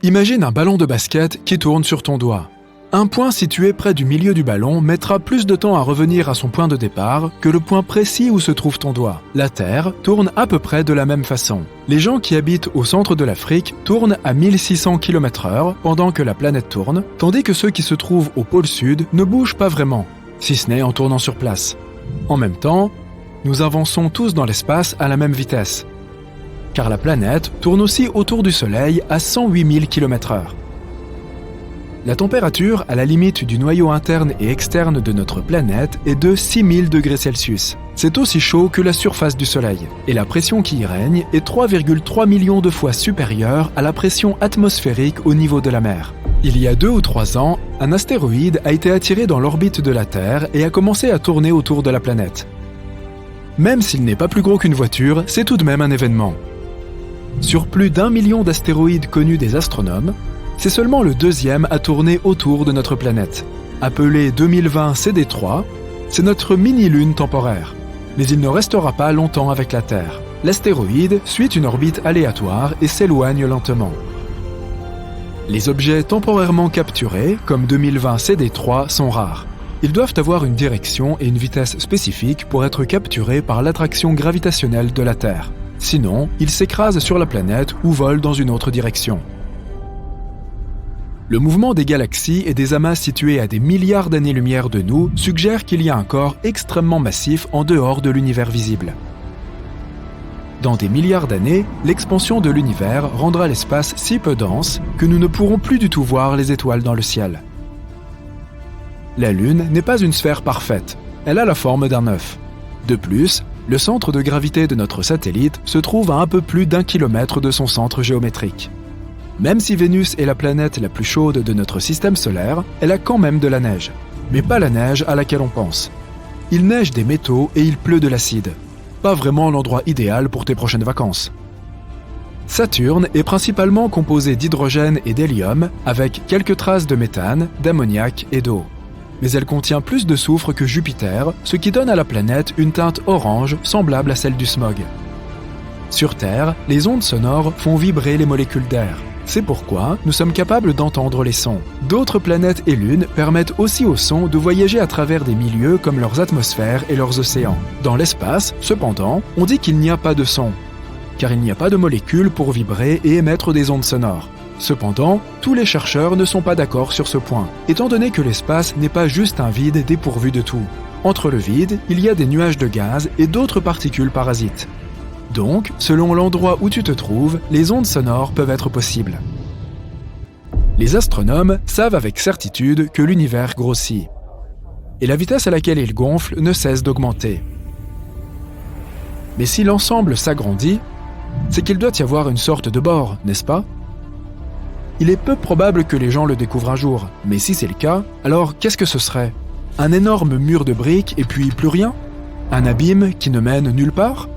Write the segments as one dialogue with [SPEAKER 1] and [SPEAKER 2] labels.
[SPEAKER 1] Imagine un ballon de basket qui tourne sur ton doigt. Un point situé près du milieu du ballon mettra plus de temps à revenir à son point de départ que le point précis où se trouve ton doigt. La Terre tourne à peu près de la même façon. Les gens qui habitent au centre de l'Afrique tournent à 1600 km/h pendant que la planète tourne, tandis que ceux qui se trouvent au pôle sud ne bougent pas vraiment, si ce n'est en tournant sur place. En même temps, nous avançons tous dans l'espace à la même vitesse, car la planète tourne aussi autour du Soleil à 108 000 km/h. La température à la limite du noyau interne et externe de notre planète est de 6000 degrés Celsius. C'est aussi chaud que la surface du Soleil, et la pression qui y règne est 3,3 millions de fois supérieure à la pression atmosphérique au niveau de la mer. Il y a 2 ou 3 ans, un astéroïde a été attiré dans l'orbite de la Terre et a commencé à tourner autour de la planète. Même s'il n'est pas plus gros qu'une voiture, c'est tout de même un événement. Sur plus d'1 million d'astéroïdes connus des astronomes, c'est seulement le deuxième à tourner autour de notre planète. Appelé 2020 CD3, c'est notre mini-lune temporaire. Mais il ne restera pas longtemps avec la Terre. L'astéroïde suit une orbite aléatoire et s'éloigne lentement. Les objets temporairement capturés, comme 2020 CD3, sont rares. Ils doivent avoir une direction et une vitesse spécifiques pour être capturés par l'attraction gravitationnelle de la Terre. Sinon, ils s'écrasent sur la planète ou volent dans une autre direction. Le mouvement des galaxies et des amas situés à des milliards d'années-lumière de nous suggère qu'il y a un corps extrêmement massif en dehors de l'univers visible. Dans des milliards d'années, l'expansion de l'univers rendra l'espace si peu dense que nous ne pourrons plus du tout voir les étoiles dans le ciel. La Lune n'est pas une sphère parfaite, elle a la forme d'un œuf. De plus, le centre de gravité de notre satellite se trouve à un peu plus d'1 kilomètre de son centre géométrique. Même si Vénus est la planète la plus chaude de notre système solaire, elle a quand même de la neige. Mais pas la neige à laquelle on pense. Il neige des métaux et il pleut de l'acide. Pas vraiment l'endroit idéal pour tes prochaines vacances. Saturne est principalement composé d'hydrogène et d'hélium, avec quelques traces de méthane, d'ammoniac et d'eau. Mais elle contient plus de soufre que Jupiter, ce qui donne à la planète une teinte orange semblable à celle du smog. Sur Terre, les ondes sonores font vibrer les molécules d'air. C'est pourquoi nous sommes capables d'entendre les sons. D'autres planètes et lunes permettent aussi aux sons de voyager à travers des milieux comme leurs atmosphères et leurs océans. Dans l'espace, cependant, on dit qu'il n'y a pas de son, car il n'y a pas de molécules pour vibrer et émettre des ondes sonores. Cependant, tous les chercheurs ne sont pas d'accord sur ce point, étant donné que l'espace n'est pas juste un vide dépourvu de tout. Entre le vide, il y a des nuages de gaz et d'autres particules parasites. Donc, selon l'endroit où tu te trouves, les ondes sonores peuvent être possibles. Les astronomes savent avec certitude que l'univers grossit. Et la vitesse à laquelle il gonfle ne cesse d'augmenter. Mais si l'ensemble s'agrandit, c'est qu'il doit y avoir une sorte de bord, n'est-ce pas? Il est peu probable que les gens le découvrent un jour, mais si c'est le cas, alors qu'est-ce que ce serait? Un énorme mur de briques et puis plus rien? Un abîme qui ne mène nulle part?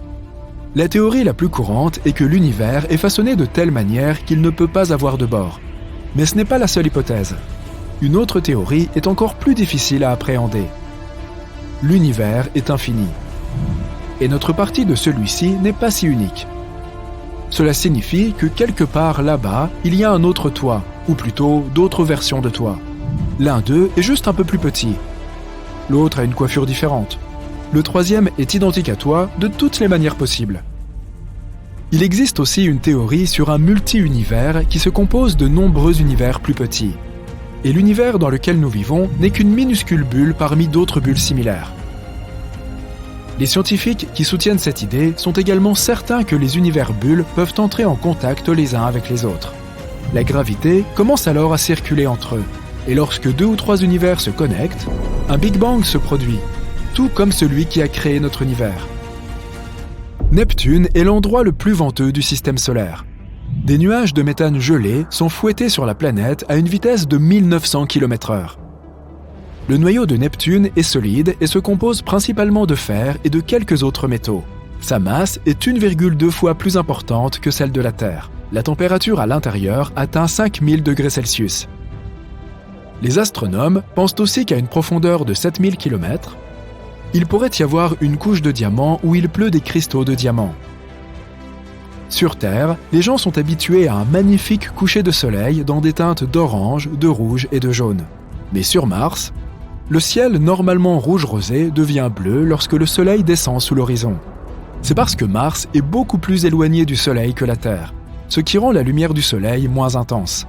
[SPEAKER 1] La théorie la plus courante est que l'univers est façonné de telle manière qu'il ne peut pas avoir de bord. Mais ce n'est pas la seule hypothèse. Une autre théorie est encore plus difficile à appréhender. L'univers est infini. Et notre partie de celui-ci n'est pas si unique. Cela signifie que quelque part là-bas, il y a un autre toi, ou plutôt d'autres versions de toi. L'un d'eux est juste un peu plus petit. L'autre a une coiffure différente. Le troisième est identique à toi de toutes les manières possibles. Il existe aussi une théorie sur un multi-univers qui se compose de nombreux univers plus petits. Et l'univers dans lequel nous vivons n'est qu'une minuscule bulle parmi d'autres bulles similaires. Les scientifiques qui soutiennent cette idée sont également certains que les univers bulles peuvent entrer en contact les uns avec les autres. La gravité commence alors à circuler entre eux. Et lorsque 2 ou 3 univers se connectent, un Big Bang se produit, tout comme celui qui a créé notre univers. Neptune est l'endroit le plus venteux du système solaire. Des nuages de méthane gelés sont fouettés sur la planète à une vitesse de 1900 km/h. Le noyau de Neptune est solide et se compose principalement de fer et de quelques autres métaux. Sa masse est 1,2 fois plus importante que celle de la Terre. La température à l'intérieur atteint 5000 degrés Celsius. Les astronomes pensent aussi qu'à une profondeur de 7000 km, il pourrait y avoir une couche de diamants où il pleut des cristaux de diamants. Sur Terre, les gens sont habitués à un magnifique coucher de soleil dans des teintes d'orange, de rouge et de jaune. Mais sur Mars, le ciel normalement rouge-rosé devient bleu lorsque le soleil descend sous l'horizon. C'est parce que Mars est beaucoup plus éloigné du soleil que la Terre, ce qui rend la lumière du soleil moins intense.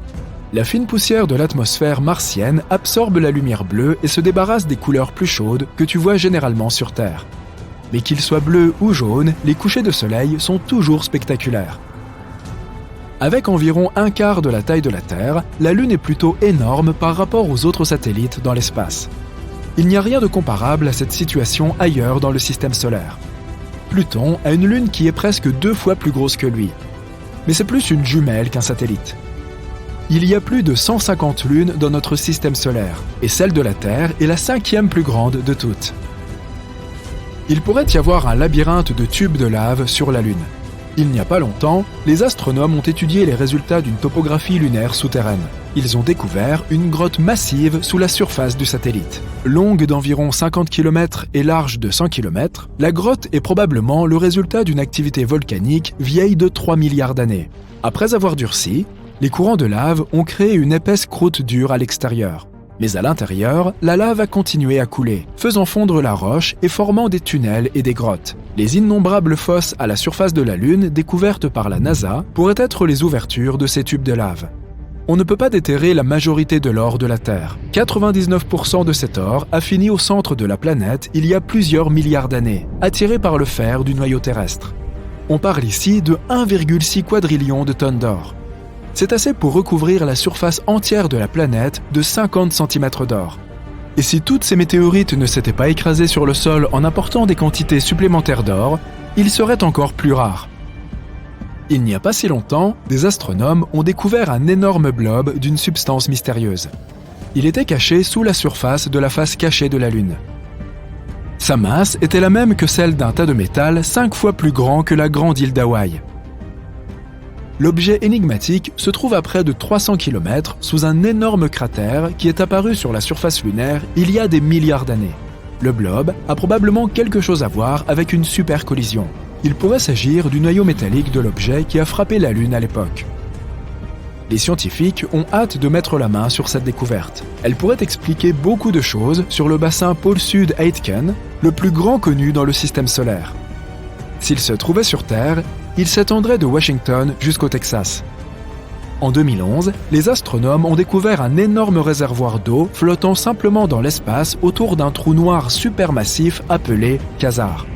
[SPEAKER 1] La fine poussière de l'atmosphère martienne absorbe la lumière bleue et se débarrasse des couleurs plus chaudes que tu vois généralement sur Terre. Mais qu'ils soient bleus ou jaunes, les couchers de soleil sont toujours spectaculaires. Avec environ un quart de la taille de la Terre, la Lune est plutôt énorme par rapport aux autres satellites dans l'espace. Il n'y a rien de comparable à cette situation ailleurs dans le système solaire. Pluton a une Lune qui est presque 2 fois plus grosse que lui. Mais c'est plus une jumelle qu'un satellite. Il y a plus de 150 lunes dans notre système solaire, et celle de la Terre est la 5e plus grande de toutes. Il pourrait y avoir un labyrinthe de tubes de lave sur la Lune. Il n'y a pas longtemps, les astronomes ont étudié les résultats d'une topographie lunaire souterraine. Ils ont découvert une grotte massive sous la surface du satellite. Longue d'environ 50 km et large de 100 km, la grotte est probablement le résultat d'une activité volcanique vieille de 3 milliards d'années. Après avoir durci, les courants de lave ont créé une épaisse croûte dure à l'extérieur. Mais à l'intérieur, la lave a continué à couler, faisant fondre la roche et formant des tunnels et des grottes. Les innombrables fosses à la surface de la Lune découvertes par la NASA pourraient être les ouvertures de ces tubes de lave. On ne peut pas déterrer la majorité de l'or de la Terre. 99% de cet or a fini au centre de la planète il y a plusieurs milliards d'années, attiré par le fer du noyau terrestre. On parle ici de 1,6 quadrillion de tonnes d'or. C'est assez pour recouvrir la surface entière de la planète de 50 cm d'or. Et si toutes ces météorites ne s'étaient pas écrasées sur le sol en apportant des quantités supplémentaires d'or, ils seraient encore plus rares. Il n'y a pas si longtemps, des astronomes ont découvert un énorme blob d'une substance mystérieuse. Il était caché sous la surface de la face cachée de la Lune. Sa masse était la même que celle d'un tas de métal 5 fois plus grand que la grande île d'Hawaï. L'objet énigmatique se trouve à près de 300 km sous un énorme cratère qui est apparu sur la surface lunaire il y a des milliards d'années. Le blob a probablement quelque chose à voir avec une super collision. Il pourrait s'agir du noyau métallique de l'objet qui a frappé la Lune à l'époque. Les scientifiques ont hâte de mettre la main sur cette découverte. Elle pourrait expliquer beaucoup de choses sur le bassin pôle sud Aitken, le plus grand connu dans le système solaire. S'il se trouvait sur Terre, il s'étendrait de Washington jusqu'au Texas. En 2011, les astronomes ont découvert un énorme réservoir d'eau flottant simplement dans l'espace autour d'un trou noir supermassif appelé quasar.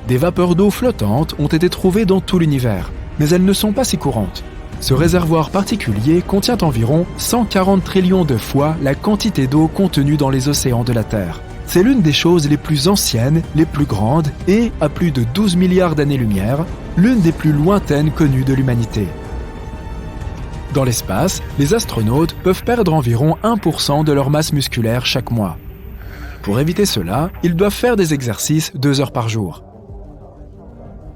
[SPEAKER 1] Des vapeurs d'eau flottantes ont été trouvées dans tout l'univers, mais elles ne sont pas si courantes. Ce réservoir particulier contient environ 140 trillions de fois la quantité d'eau contenue dans les océans de la Terre. C'est l'une des choses les plus anciennes, les plus grandes et, à plus de 12 milliards d'années-lumière, l'une des plus lointaines connues de l'humanité. Dans l'espace, les astronautes peuvent perdre environ 1% de leur masse musculaire chaque mois. Pour éviter cela, ils doivent faire des exercices 2 heures par jour.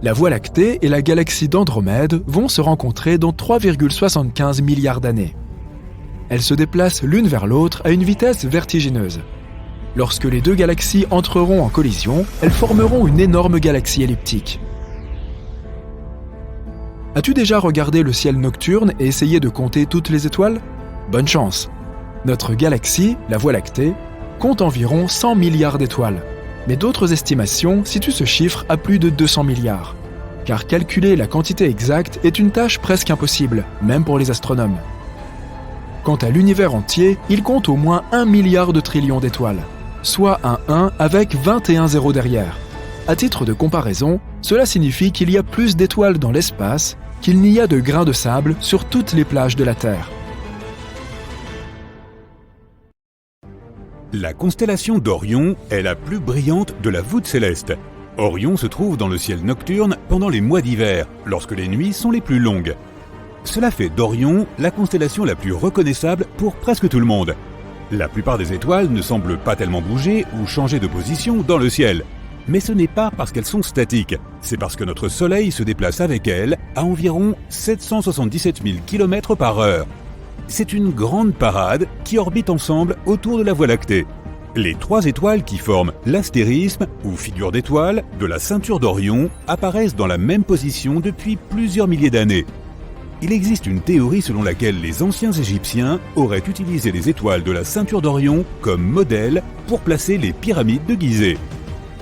[SPEAKER 1] La Voie lactée et la galaxie d'Andromède vont se rencontrer dans 3,75 milliards d'années. Elles se déplacent l'une vers l'autre à une vitesse vertigineuse. Lorsque les 2 galaxies entreront en collision, elles formeront une énorme galaxie elliptique. As-tu déjà regardé le ciel nocturne et essayé de compter toutes les étoiles? Bonne chance! Notre galaxie, la Voie lactée, compte environ 100 milliards d'étoiles. Mais d'autres estimations situent ce chiffre à plus de 200 milliards. Car calculer la quantité exacte est une tâche presque impossible, même pour les astronomes. Quant à l'univers entier, il compte au moins 1 milliard de trillions d'étoiles, soit un 1 avec 21 zéros derrière. À titre de comparaison, cela signifie qu'il y a plus d'étoiles dans l'espace qu'il n'y a de grains de sable sur toutes les plages de la Terre.
[SPEAKER 2] La constellation d'Orion est la plus brillante de la voûte céleste. Orion se trouve dans le ciel nocturne pendant les mois d'hiver, lorsque les nuits sont les plus longues. Cela fait d'Orion la constellation la plus reconnaissable pour presque tout le monde. La plupart des étoiles ne semblent pas tellement bouger ou changer de position dans le ciel. Mais ce n'est pas parce qu'elles sont statiques, c'est parce que notre Soleil se déplace avec elles à environ 777 000 km/h. C'est une grande parade qui orbite ensemble autour de la Voie lactée. Les 3 étoiles qui forment l'astérisme, ou figure d'étoile, de la ceinture d'Orion apparaissent dans la même position depuis plusieurs milliers d'années. Il existe une théorie selon laquelle les anciens Égyptiens auraient utilisé les étoiles de la ceinture d'Orion comme modèle pour placer les pyramides de Gizeh.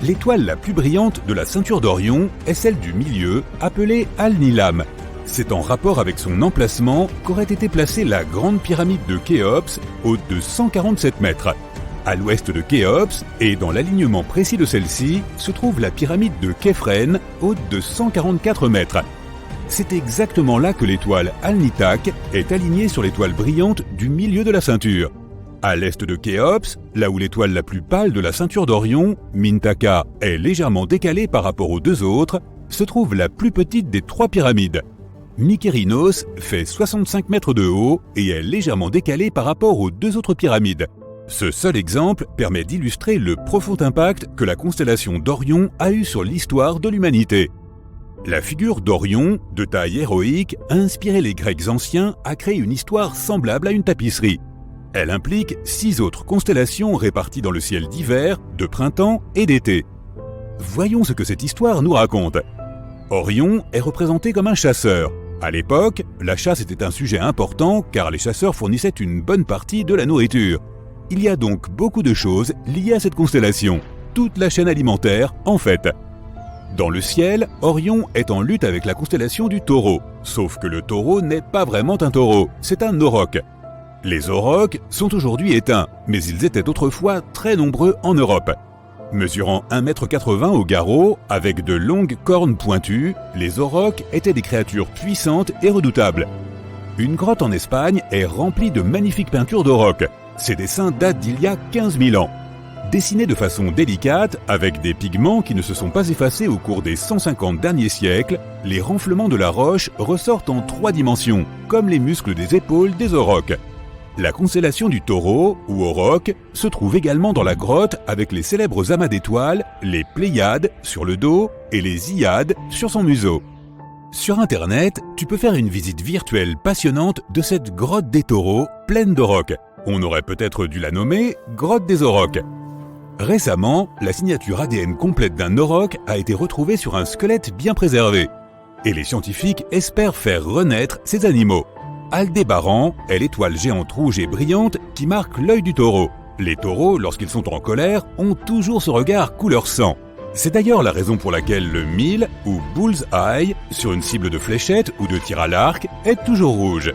[SPEAKER 2] L'étoile la plus brillante de la ceinture d'Orion est celle du milieu, appelée Al-Nilam. C'est en rapport avec son emplacement qu'aurait été placée la grande pyramide de Khéops, haute de 147 mètres. À l'ouest de Khéops, et dans l'alignement précis de celle-ci, se trouve la pyramide de Khéphren, haute de 144 mètres. C'est exactement là que l'étoile Al-Nitak est alignée sur l'étoile brillante du milieu de la ceinture. À l'est de Khéops, là où l'étoile la plus pâle de la ceinture d'Orion, Mintaka, est légèrement décalée par rapport aux 2 autres, se trouve la plus petite des 3 pyramides. Mykérinos fait 65 mètres de haut et est légèrement décalée par rapport aux 2 autres pyramides. Ce seul exemple permet d'illustrer le profond impact que la constellation d'Orion a eu sur l'histoire de l'humanité. La figure d'Orion, de taille héroïque, a inspiré les Grecs anciens à créer une histoire semblable à une tapisserie. Elle implique 6 autres constellations réparties dans le ciel d'hiver, de printemps et d'été. Voyons ce que cette histoire nous raconte. Orion est représenté comme un chasseur. À l'époque, la chasse était un sujet important car les chasseurs fournissaient une bonne partie de la nourriture. Il y a donc beaucoup de choses liées à cette constellation, toute la chaîne alimentaire en fait. Dans le ciel, Orion est en lutte avec la constellation du Taureau, sauf que le Taureau n'est pas vraiment un taureau, c'est un auroch. Les aurochs sont aujourd'hui éteints, mais ils étaient autrefois très nombreux en Europe. Mesurant 1,80 m au garrot, avec de longues cornes pointues, les aurochs étaient des créatures puissantes et redoutables. Une grotte en Espagne est remplie de magnifiques peintures d'aurochs. Ces dessins datent d'il y a 15 000 ans. Dessinés de façon délicate, avec des pigments qui ne se sont pas effacés au cours des 150 derniers siècles, les renflements de la roche ressortent en 3 dimensions, comme les muscles des épaules des aurochs. La constellation du Taureau, ou auroch, se trouve également dans la grotte avec les célèbres amas d'étoiles, les Pléiades sur le dos et les Hyades sur son museau. Sur Internet, tu peux faire une visite virtuelle passionnante de cette grotte des taureaux pleine d'aurochs. On aurait peut-être dû la nommer Grotte des aurochs. Récemment, la signature ADN complète d'un auroch a été retrouvée sur un squelette bien préservé. Et les scientifiques espèrent faire renaître ces animaux. Aldébaran est l'étoile géante rouge et brillante qui marque l'œil du taureau. Les taureaux, lorsqu'ils sont en colère, ont toujours ce regard couleur sang. C'est d'ailleurs la raison pour laquelle le mille, ou bull's-eye, sur une cible de fléchette ou de tir à l'arc, est toujours rouge.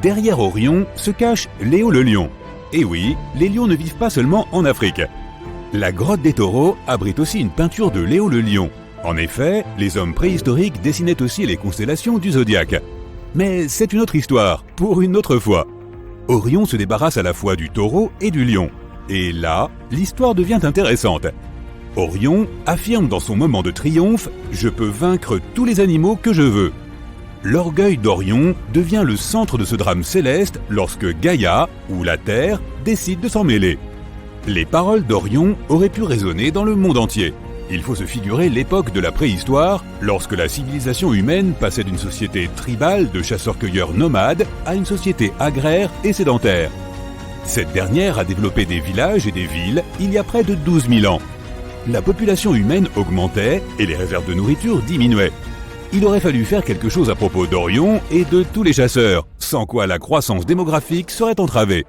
[SPEAKER 2] Derrière Orion se cache Léo le lion. Et oui, les lions ne vivent pas seulement en Afrique. La grotte des taureaux abrite aussi une peinture de Léo le lion. En effet, les hommes préhistoriques dessinaient aussi les constellations du zodiaque. Mais c'est une autre histoire, pour une autre fois. Orion se débarrasse à la fois du taureau et du lion. Et là, l'histoire devient intéressante. Orion affirme dans son moment de triomphe « Je peux vaincre tous les animaux que je veux ». L'orgueil d'Orion devient le centre de ce drame céleste lorsque Gaïa, ou la Terre, décide de s'en mêler. Les paroles d'Orion auraient pu résonner dans le monde entier. Il faut se figurer l'époque de la préhistoire, lorsque la civilisation humaine passait d'une société tribale de chasseurs-cueilleurs nomades à une société agraire et sédentaire. Cette dernière a développé des villages et des villes il y a près de 12 000 ans. La population humaine augmentait et les réserves de nourriture diminuaient. Il aurait fallu faire quelque chose à propos d'Orion et de tous les chasseurs, sans quoi la croissance démographique serait entravée.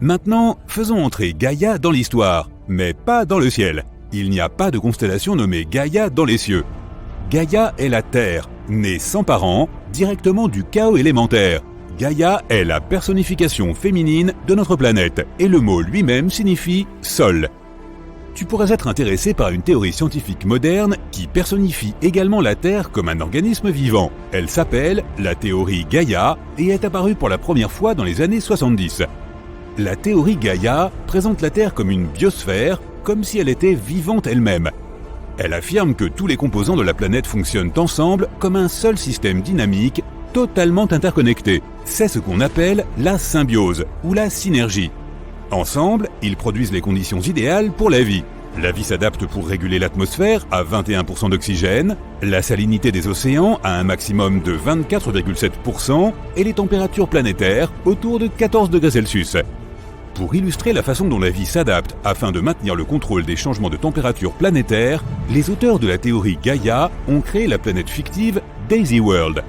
[SPEAKER 2] Maintenant, faisons entrer Gaïa dans l'histoire, mais pas dans le ciel. Il n'y a pas de constellation nommée Gaïa dans les cieux. Gaïa est la Terre, née sans parents, directement du chaos élémentaire. Gaïa est la personnification féminine de notre planète, et le mot lui-même signifie « sol ». Tu pourrais être intéressé par une théorie scientifique moderne qui personnifie également la Terre comme un organisme vivant. Elle s'appelle la théorie Gaïa et est apparue pour la première fois dans les années 70. La théorie Gaïa présente la Terre comme une biosphère, comme si elle était vivante elle-même. Elle affirme que tous les composants de la planète fonctionnent ensemble comme un seul système dynamique, totalement interconnecté. C'est ce qu'on appelle la symbiose ou la synergie. Ensemble, ils produisent les conditions idéales pour la vie. La vie s'adapte pour réguler l'atmosphère à 21% d'oxygène, la salinité des océans à un maximum de 24,7% et les températures planétaires autour de 14 degrés Celsius. Pour illustrer la façon dont la vie s'adapte afin de maintenir le contrôle des changements de température planétaire, les auteurs de la théorie Gaïa ont créé la planète fictive Daisy World.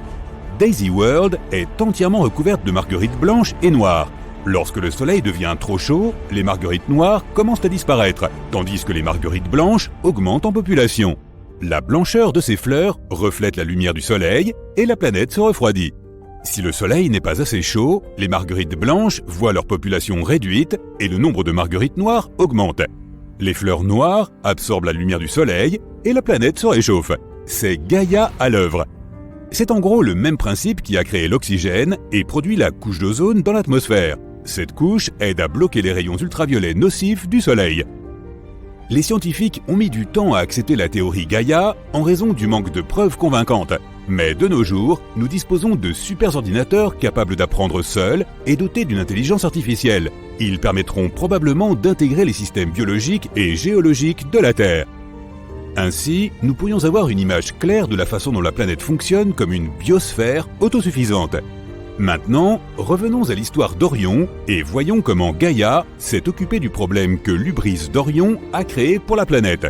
[SPEAKER 2] Daisy World est entièrement recouverte de marguerites blanches et noires. Lorsque le soleil devient trop chaud, les marguerites noires commencent à disparaître, tandis que les marguerites blanches augmentent en population. La blancheur de ces fleurs reflète la lumière du soleil et la planète se refroidit. Si le soleil n'est pas assez chaud, les marguerites blanches voient leur population réduite et le nombre de marguerites noires augmente. Les fleurs noires absorbent la lumière du soleil et la planète se réchauffe. C'est Gaïa à l'œuvre. C'est en gros le même principe qui a créé l'oxygène et produit la couche d'ozone dans l'atmosphère. Cette couche aide à bloquer les rayons ultraviolets nocifs du soleil. Les scientifiques ont mis du temps à accepter la théorie Gaïa en raison du manque de preuves convaincantes. Mais de nos jours, nous disposons de superordinateurs capables d'apprendre seuls et dotés d'une intelligence artificielle. Ils permettront probablement d'intégrer les systèmes biologiques et géologiques de la Terre. Ainsi, nous pourrions avoir une image claire de la façon dont la planète fonctionne comme une biosphère autosuffisante. Maintenant, revenons à l'histoire d'Orion et voyons comment Gaïa s'est occupée du problème que l'hubris d'Orion a créé pour la planète.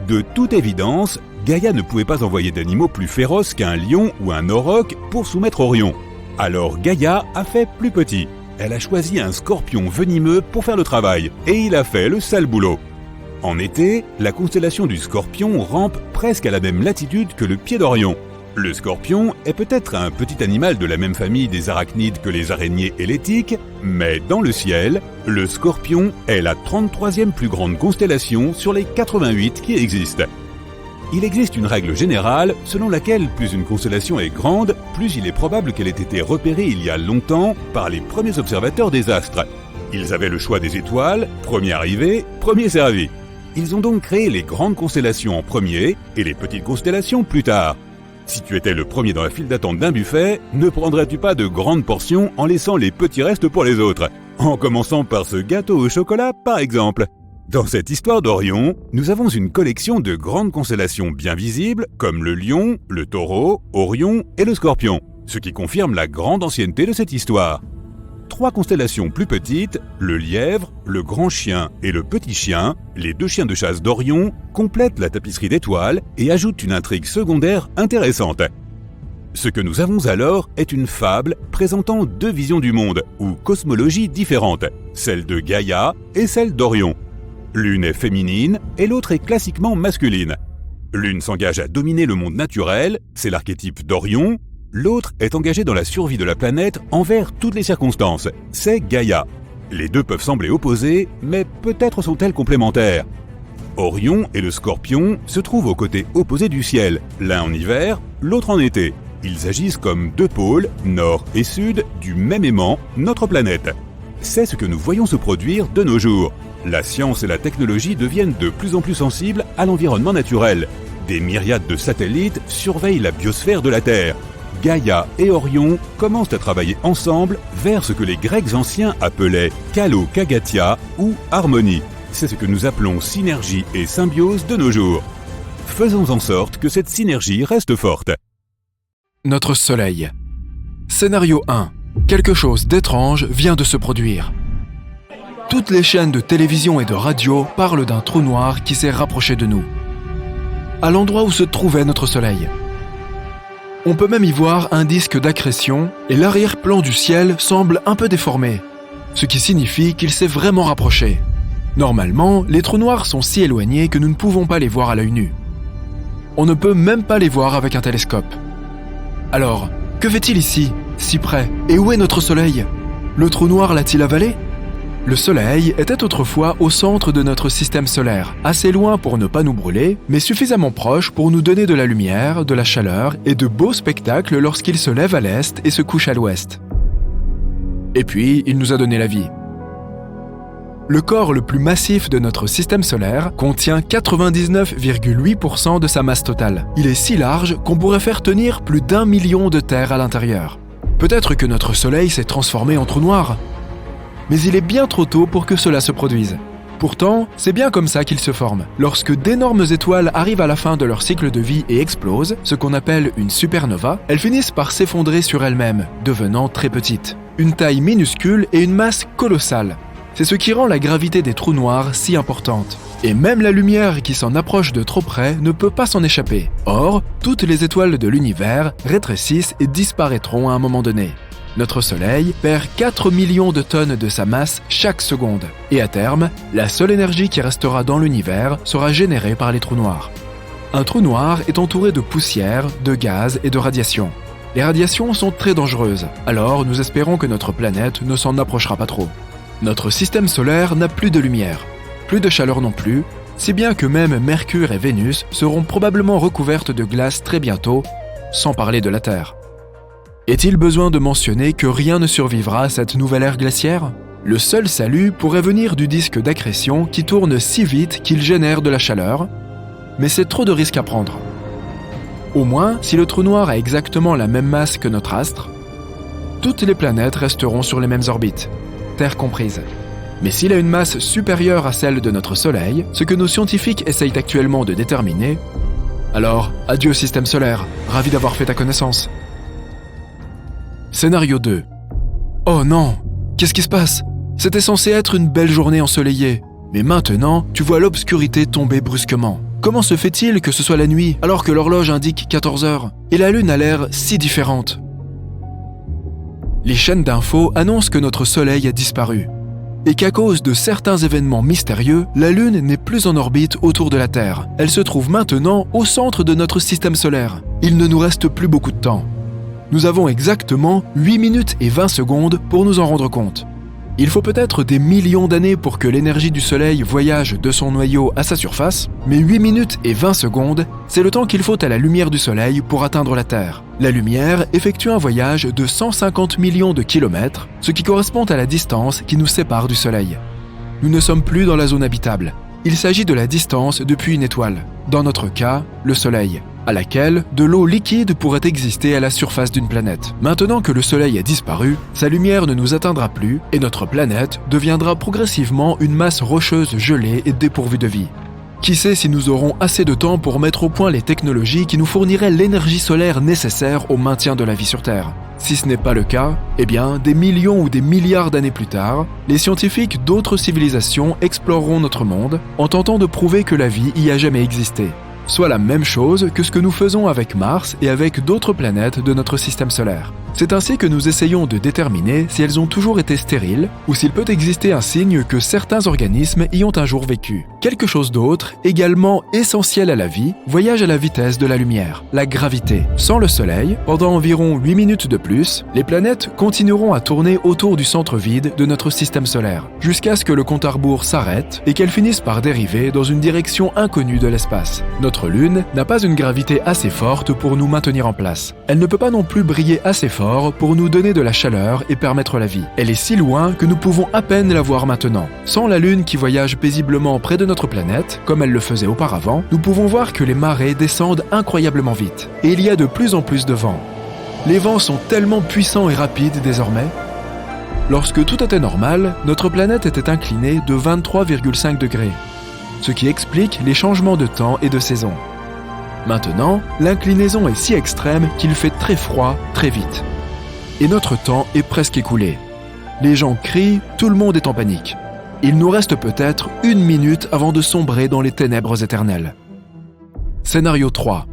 [SPEAKER 2] De toute évidence, Gaïa ne pouvait pas envoyer d'animaux plus féroces qu'un lion ou un auroch pour soumettre Orion. Alors Gaïa a fait plus petit. Elle a choisi un scorpion venimeux pour faire le travail, et il a fait le sale boulot. En été, la constellation du Scorpion rampe presque à la même latitude que le pied d'Orion. Le scorpion est peut-être un petit animal de la même famille des arachnides que les araignées et les tiques, mais dans le ciel, le scorpion est la 33e plus grande constellation sur les 88 qui existent. Il existe une règle générale selon laquelle plus une constellation est grande, plus il est probable qu'elle ait été repérée il y a longtemps par les premiers observateurs des astres. Ils avaient le choix des étoiles, premier arrivé, premier servi. Ils ont donc créé les grandes constellations en premier et les petites constellations plus tard. Si tu étais le premier dans la file d'attente d'un buffet, ne prendrais-tu pas de grandes portions en laissant les petits restes pour les autres? En commençant par ce gâteau au chocolat, par exemple. Dans cette histoire d'Orion, nous avons une collection de grandes constellations bien visibles, comme le Lion, le Taureau, Orion et le Scorpion, ce qui confirme la grande ancienneté de cette histoire. 3 constellations plus petites, le Lièvre, le Grand Chien et le Petit Chien, les 2 chiens de chasse d'Orion, complètent la tapisserie d'étoiles et ajoutent une intrigue secondaire intéressante. Ce que nous avons alors est une fable présentant 2 visions du monde, ou cosmologies différentes, celle de Gaïa et celle d'Orion. L'une est féminine et l'autre est classiquement masculine. L'une s'engage à dominer le monde naturel, c'est l'archétype d'Orion. L'autre est engagée dans la survie de la planète envers toutes les circonstances, c'est Gaïa. Les 2 peuvent sembler opposées, mais peut-être sont-elles complémentaires. Orion et le Scorpion se trouvent aux côtés opposés du ciel, l'un en hiver, l'autre en été. Ils agissent comme 2 pôles, nord et sud, du même aimant, notre planète. C'est ce que nous voyons se produire de nos jours. La science et la technologie deviennent de plus en plus sensibles à l'environnement naturel. Des myriades de satellites surveillent la biosphère de la Terre. Gaïa et Orion commencent à travailler ensemble vers ce que les Grecs anciens appelaient Kalo-Kagatia ou harmonie. C'est ce que nous appelons synergie et symbiose de nos jours. Faisons en sorte que cette synergie reste forte.
[SPEAKER 1] Notre Soleil. Scénario 1. Quelque chose d'étrange vient de se produire. Toutes les chaînes de télévision et de radio parlent d'un trou noir qui s'est rapproché de nous, à l'endroit où se trouvait notre Soleil. On peut même y voir un disque d'accrétion et l'arrière-plan du ciel semble un peu déformé, ce qui signifie qu'il s'est vraiment rapproché. Normalement, les trous noirs sont si éloignés que nous ne pouvons pas les voir à l'œil nu. On ne peut même pas les voir avec un télescope. Alors, que fait-il ici, si près? Et où est notre Soleil? Le trou noir l'a-t-il avalé? Le Soleil était autrefois au centre de notre système solaire, assez loin pour ne pas nous brûler, mais suffisamment proche pour nous donner de la lumière, de la chaleur et de beaux spectacles lorsqu'il se lève à l'est et se couche à l'ouest. Et puis, il nous a donné la vie. Le corps le plus massif de notre système solaire contient 99,8% de sa masse totale. Il est si large qu'on pourrait faire tenir plus d'1 million de terres à l'intérieur. Peut-être que notre Soleil s'est transformé en trou noir. Mais il est bien trop tôt pour que cela se produise. Pourtant, c'est bien comme ça qu'ils se forment. Lorsque d'énormes étoiles arrivent à la fin de leur cycle de vie et explosent, ce qu'on appelle une supernova, elles finissent par s'effondrer sur elles-mêmes, devenant très petites. Une taille minuscule et une masse colossale. C'est ce qui rend la gravité des trous noirs si importante. Et même la lumière qui s'en approche de trop près ne peut pas s'en échapper. Or, toutes les étoiles de l'univers rétrécissent et disparaîtront à un moment donné. Notre Soleil perd 4 millions de tonnes de sa masse chaque seconde. Et à terme, la seule énergie qui restera dans l'univers sera générée par les trous noirs. Un trou noir est entouré de poussière, de gaz et de radiation. Les radiations sont très dangereuses, alors nous espérons que notre planète ne s'en approchera pas trop. Notre système solaire n'a plus de lumière, plus de chaleur non plus, si bien que même Mercure et Vénus seront probablement recouvertes de glace très bientôt, sans parler de la Terre. Est-il besoin de mentionner que rien ne survivra à cette nouvelle ère glaciaire ? Le seul salut pourrait venir du disque d'accrétion qui tourne si vite qu'il génère de la chaleur, mais c'est trop de risques à prendre. Au moins, si le trou noir a exactement la même masse que notre astre, toutes les planètes resteront sur les mêmes orbites, Terre comprise. Mais s'il a une masse supérieure à celle de notre Soleil, ce que nos scientifiques essayent actuellement de déterminer, alors adieu système solaire, ravi d'avoir fait ta connaissance. Scénario 2. Oh non, qu'est-ce qui se passe ? C'était censé être une belle journée ensoleillée, mais maintenant, tu vois l'obscurité tomber brusquement. Comment se fait-il que ce soit la nuit alors que l'horloge indique 14 heures et la Lune a l'air si différente ? Les chaînes d'infos annoncent que notre Soleil a disparu et qu'à cause de certains événements mystérieux, la Lune n'est plus en orbite autour de la Terre. Elle se trouve maintenant au centre de notre système solaire. Il ne nous reste plus beaucoup de temps. Nous avons exactement 8 minutes et 20 secondes pour nous en rendre compte. Il faut peut-être des millions d'années pour que l'énergie du Soleil voyage de son noyau à sa surface, mais 8 minutes et 20 secondes, c'est le temps qu'il faut à la lumière du Soleil pour atteindre la Terre. La lumière effectue un voyage de 150 millions de kilomètres, ce qui correspond à la distance qui nous sépare du Soleil. Nous ne sommes plus dans la zone habitable. Il s'agit de la distance depuis une étoile, dans notre cas, le Soleil, à laquelle de l'eau liquide pourrait exister à la surface d'une planète. Maintenant que le Soleil a disparu, sa lumière ne nous atteindra plus et notre planète deviendra progressivement une masse rocheuse gelée et dépourvue de vie. Qui sait si nous aurons assez de temps pour mettre au point les technologies qui nous fourniraient l'énergie solaire nécessaire au maintien de la vie sur Terre. Si ce n'est pas le cas, eh bien, des millions ou des milliards d'années plus tard, les scientifiques d'autres civilisations exploreront notre monde en tentant de prouver que la vie y a jamais existé. Soit la même chose que ce que nous faisons avec Mars et avec d'autres planètes de notre système solaire. C'est ainsi que nous essayons de déterminer si elles ont toujours été stériles ou s'il peut exister un signe que certains organismes y ont un jour vécu. Quelque chose d'autre, également essentiel à la vie, voyage à la vitesse de la lumière, la gravité. Sans le Soleil, pendant environ 8 minutes de plus, les planètes continueront à tourner autour du centre vide de notre système solaire, jusqu'à ce que le compte à rebours s'arrête et qu'elles finissent par dériver dans une direction inconnue de l'espace. Notre Lune n'a pas une gravité assez forte pour nous maintenir en place. Elle ne peut pas non plus briller assez fort pour nous donner de la chaleur et permettre la vie. Elle est si loin que nous pouvons à peine la voir maintenant. Sans la Lune qui voyage paisiblement près de notre planète, comme elle le faisait auparavant, nous pouvons voir que les marées descendent incroyablement vite. Et il y a de plus en plus de vent. Les vents sont tellement puissants et rapides désormais. Lorsque tout était normal, notre planète était inclinée de 23,5 degrés, ce qui explique les changements de temps et de saison. Maintenant, l'inclinaison est si extrême qu'il fait très froid très vite. Et notre temps est presque écoulé. Les gens crient, tout le monde est en panique. Il nous reste peut-être 1 minute avant de sombrer dans les ténèbres éternelles. Scénario 3.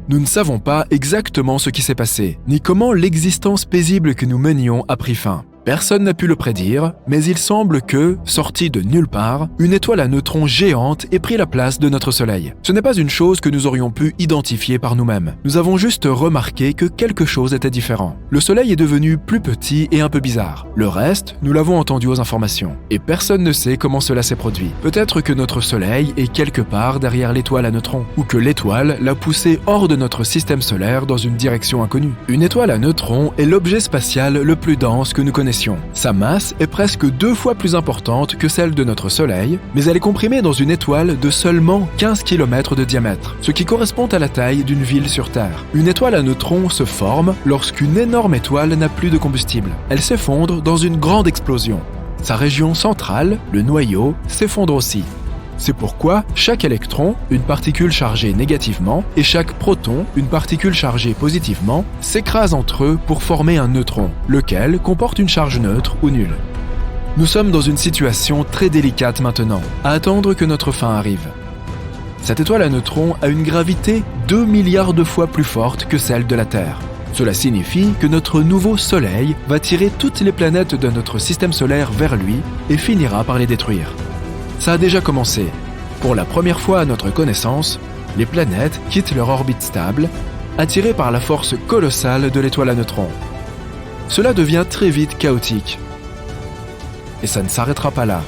[SPEAKER 1] Nous ne savons pas exactement ce qui s'est passé, ni comment l'existence paisible que nous menions a pris fin. Personne n'a pu le prédire, mais il semble que, sortie de nulle part, une étoile à neutrons géante ait pris la place de notre Soleil. Ce n'est pas une chose que nous aurions pu identifier par nous-mêmes. Nous avons juste remarqué que quelque chose était différent. Le Soleil est devenu plus petit et un peu bizarre. Le reste, nous l'avons entendu aux informations. Et personne ne sait comment cela s'est produit. Peut-être que notre Soleil est quelque part derrière l'étoile à neutrons, ou que l'étoile l'a poussé hors de notre système solaire dans une direction inconnue. Une étoile à neutrons est l'objet spatial le plus dense que nous connaissions. Sa masse est presque 2 fois plus importante que celle de notre Soleil, mais elle est comprimée dans une étoile de seulement 15 km de diamètre, ce qui correspond à la taille d'une ville sur Terre. Une étoile à neutrons se forme lorsqu'une énorme étoile n'a plus de combustible. Elle s'effondre dans une grande explosion. Sa région centrale, le noyau, s'effondre aussi. C'est pourquoi chaque électron, une particule chargée négativement, et chaque proton, une particule chargée positivement, s'écrasent entre eux pour former un neutron, lequel comporte une charge neutre ou nulle. Nous sommes dans une situation très délicate maintenant, à attendre que notre fin arrive. Cette étoile à neutrons a une gravité 2 milliards de fois plus forte que celle de la Terre. Cela signifie que notre nouveau Soleil va tirer toutes les planètes de notre système solaire vers lui et finira par les détruire. Ça a déjà commencé. Pour la première fois à notre connaissance, les planètes quittent leur orbite stable, attirées par la force colossale de l'étoile à neutrons. Cela devient très vite chaotique. Et ça ne s'arrêtera pas là.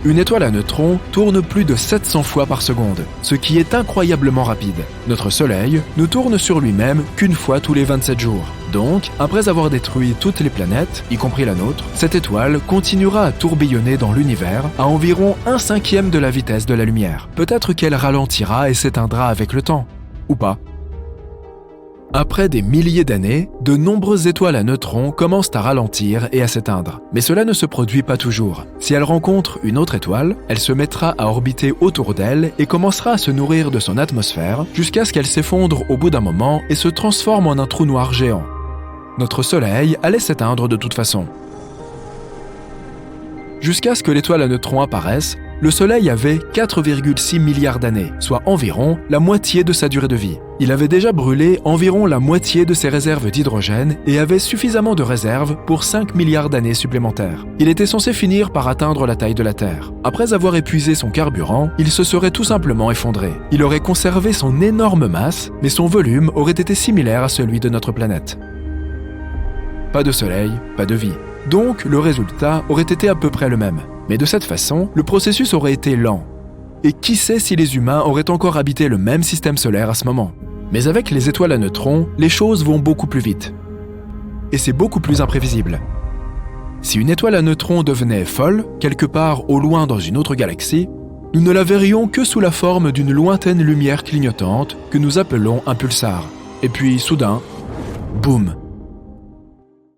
[SPEAKER 1] Une étoile à neutrons tourne plus de 700 fois par seconde, ce qui est incroyablement rapide. Notre Soleil ne tourne sur lui-même qu'une fois tous les 27 jours. Donc, après avoir détruit toutes les planètes, y compris la nôtre, cette étoile continuera à tourbillonner dans l'univers à environ 1/5 de la vitesse de la lumière. Peut-être qu'elle ralentira et s'éteindra avec le temps. Ou pas. Après des milliers d'années, de nombreuses étoiles à neutrons commencent à ralentir et à s'éteindre. Mais cela ne se produit pas toujours. Si elle rencontre une autre étoile, elle se mettra à orbiter autour d'elle et commencera à se nourrir de son atmosphère jusqu'à ce qu'elle s'effondre au bout d'un moment et se transforme en un trou noir géant. Notre Soleil allait s'éteindre de toute façon. Jusqu'à ce que l'étoile à neutrons apparaisse, le Soleil avait 4,6 milliards d'années, soit environ la moitié de sa durée de vie. Il avait déjà brûlé environ la moitié de ses réserves d'hydrogène et avait suffisamment de réserves pour 5 milliards d'années supplémentaires. Il était censé finir par atteindre la taille de la Terre. Après avoir épuisé son carburant, il se serait tout simplement effondré. Il aurait conservé son énorme masse, mais son volume aurait été similaire à celui de notre planète. Pas de Soleil, pas de vie. Donc, le résultat aurait été à peu près le même. Mais de cette façon, le processus aurait été lent. Et qui sait si les humains auraient encore habité le même système solaire à ce moment. Mais avec les étoiles à neutrons, les choses vont beaucoup plus vite. Et c'est beaucoup plus imprévisible. Si une étoile à neutrons devenait folle, quelque part au loin dans une autre galaxie, nous ne la verrions que sous la forme d'une lointaine lumière clignotante que nous appelons un pulsar. Et puis, soudain, boum!